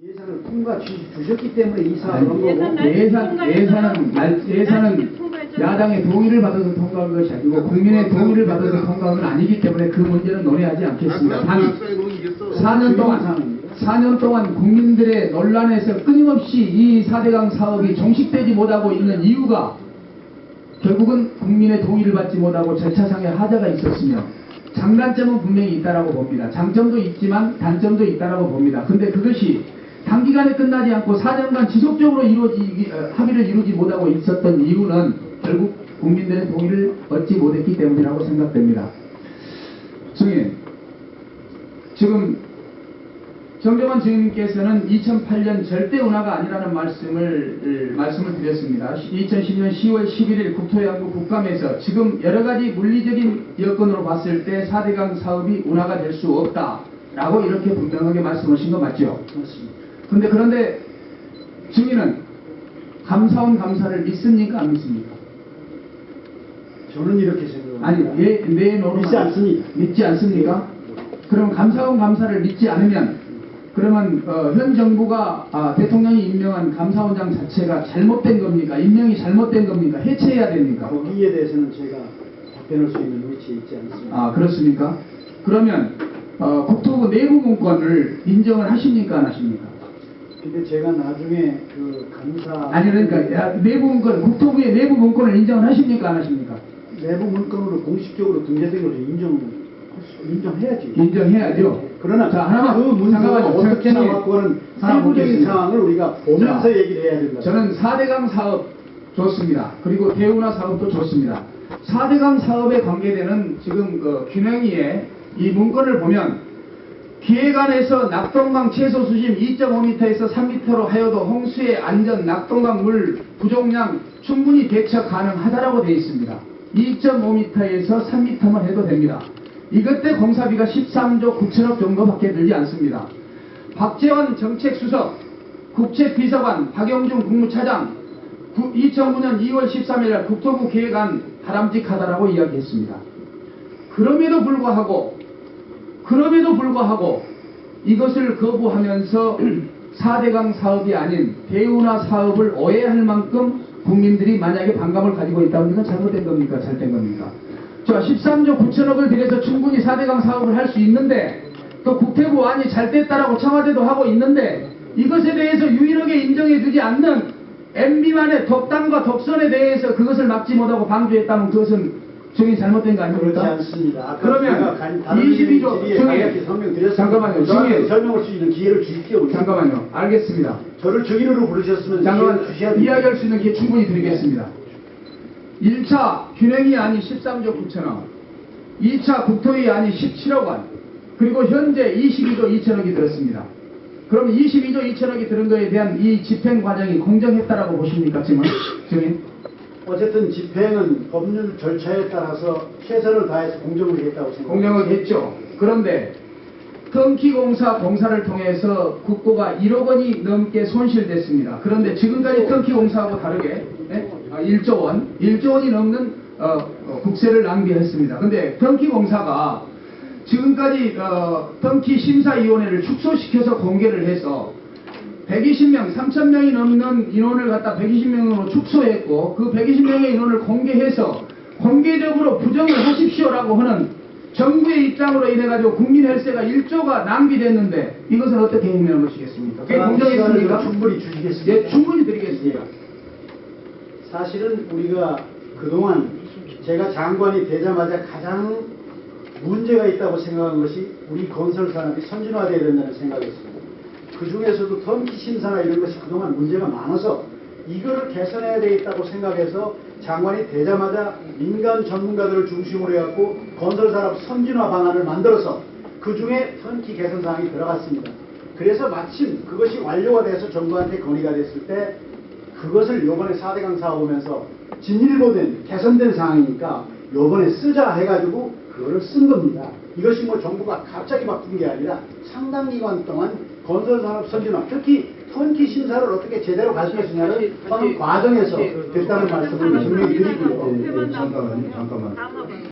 예산을 통과 주셨기 때문에 이 사업을 한 거고 예산은 야당의 동의를 받아서 통과한 것이 아니고 국민의 동의를 받아서 통과한 건 아니기 때문에 그 문제는 논의하지 않겠습니다. 단 4년 동안 국민들의 논란에서 끊임없이 이 4대강 사업이 종식되지 못하고 있는 이유가 결국은 국민의 동의를 받지 못하고 절차상의 하자가 있었으며 장단점은 분명히 있다라고 봅니다. 장점도 있지만 단점도 있다라고 봅니다. 근데 그것이 단기간에 끝나지 않고 4년간 지속적으로 합의를 이루지 못하고 있었던 이유는 결국 국민들의 동의를 얻지 못했기 때문이라고 생각됩니다. 증인, 지금 정정환 증인께서는 2008년 절대 운하가 아니라는 말씀을 드렸습니다. 2010년 10월 11일 국토해양부 국감에서 지금 여러가지 물리적인 여건으로 봤을 때 4대강 사업이 운하가 될 수 없다라고 이렇게 분명하게 말씀하신 거 맞죠? 맞습니다. 그런데 증인은 감사원 감사를 믿습니까? 안 믿습니까? 저는 이렇게 생각합니다. 아니, 믿지 않습니다. 믿지 않습니까? 그럼 감사원 감사를 믿지 않으면 그러면 현 정부가 대통령이 임명한 감사원장 자체가 잘못된 겁니까? 임명이 잘못된 겁니까? 해체해야 됩니까? 거기에 대해서는 제가 답변할 수 있는 위치에 있지 않습니다. 아, 그렇습니까? 그러면 국토부 내부 문건을 인정을 하십니까? 안 하십니까? 근데 제가 나중에 그 감사 아니 그러니까 내부 문건, 국토부의 내부 문건을 인정을 하십니까? 안 하십니까? 내부 문건으로 공식적으로 등재된 것을 인정해야지. 인정해야죠. 그러나 자, 하나만 그 문서가 어떻게 잠깐만요. 나왔고는 하나 세부적인 보겠습니다. 사항을 우리가 보면서 얘기를 해야 된다. 저는 4대강 사업 좋습니다. 그리고 대운하 사업도 좋습니다. 4대강 사업에 관계되는 지금 균형위의 이 문건을 보면 기획안에서 낙동강 최소 수심 2.5m에서 3m로 하여도 홍수의 안전 낙동강 물 부족량 충분히 대처 가능하다라고 되어 있습니다. 2.5m에서 3m만 해도 됩니다. 이것 때 공사비가 13조 9천억 정도밖에 들지 않습니다. 박재원 정책수석, 국책비서관, 박영중 국무차장 2009년 2월 13일 국토부 계획안 바람직하다라고 이야기했습니다. 그럼에도 불구하고 이것을 거부하면서 4대강 사업이 아닌 대운하 사업을 오해할 만큼 국민들이 만약에 반감을 가지고 있다면 이건 잘못된 겁니까? 잘된 겁니까? 자, 13조 9천억을 들여서 충분히 4대강 사업을 할 수 있는데 또 국토부 안이 잘 됐다라고 청와대도 하고 있는데 이것에 대해서 유일하게 인정해주지 않는 MB만의 독단과 독선에 대해서 그것을 막지 못하고 방조했다면 그것은 증인 잘못된 거 아닙니까? 그렇지 않습니다. 그러면 22조 증인 잠깐만요. 증인 설명할 수 있는 기회를 주십시오. 잠깐만요. 알겠습니다. 저를 증인으로 부르셨으면 잠깐만 주셔야 됩니다. 이야기할 수 있는 기회 충분히 드리겠습니다. 1차 균형이 아닌 13조 9천억, 2차 국토위 안이 17억 원, 그리고 현재 22조 2천억이 들었습니다. 그럼 22조 2천억이 들은 거에 대한 이 집행 과정이 공정했다라고 보십니까? 증인? 어쨌든 집행은 법률 절차에 따라서 최선을 다해서 공정을 했다고 생각합니다. 공정을 했죠. 그런데 턴키공사 공사를 통해서 국고가 1억 원이 넘게 손실됐습니다. 그런데 지금까지 턴키공사하고 다르게 1조 원이 넘는 국세를 낭비했습니다. 근데 턴키공사가 지금까지 턴키 심사위원회를 축소시켜서 공개를 해서 120명, 3,000명이 넘는 인원을 갖다 120명으로 축소했고 그 120명의 인원을 공개해서 공개적으로 부정을 하십시오라고 하는 정부의 입장으로 인해가지고 국민 혈세가 1조가 낭비됐는데 이것을 어떻게 해명하시겠습니까? 그게 공정했습니까? 충분히 주시겠습니다. 예, 충분히 드리겠습니다. 사실은 우리가 그동안 제가 장관이 되자마자 가장 문제가 있다고 생각한 것이 우리 건설 산업이 선진화되어야 된다는 생각이었습니다. 그 중에서도 턴키 심사나 이런 것이 그동안 문제가 많아서 이거를 개선해야 되겠다고 생각해서 장관이 되자마자 민간 전문가들을 중심으로 해갖고 건설산업 선진화 방안을 만들어서 그 중에 턴키 개선 사항이 들어갔습니다. 그래서 마침 그것이 완료가 돼서 정부한테 건의가 됐을 때 그것을 요번에 4대강 사업하면서 진일보된 개선된 사항이니까 요번에 쓰자 해가지고 그거를 쓴 겁니다. 이것이 뭐 정부가 갑자기 바꾼 게 아니라 상당 기간 동안 건설산업 선진화, 특히 턴키 심사를 어떻게 제대로 갈 수 있느냐를 하는 과정에서 됐다는 말씀을 분명히 드리고요. 잠깐만요.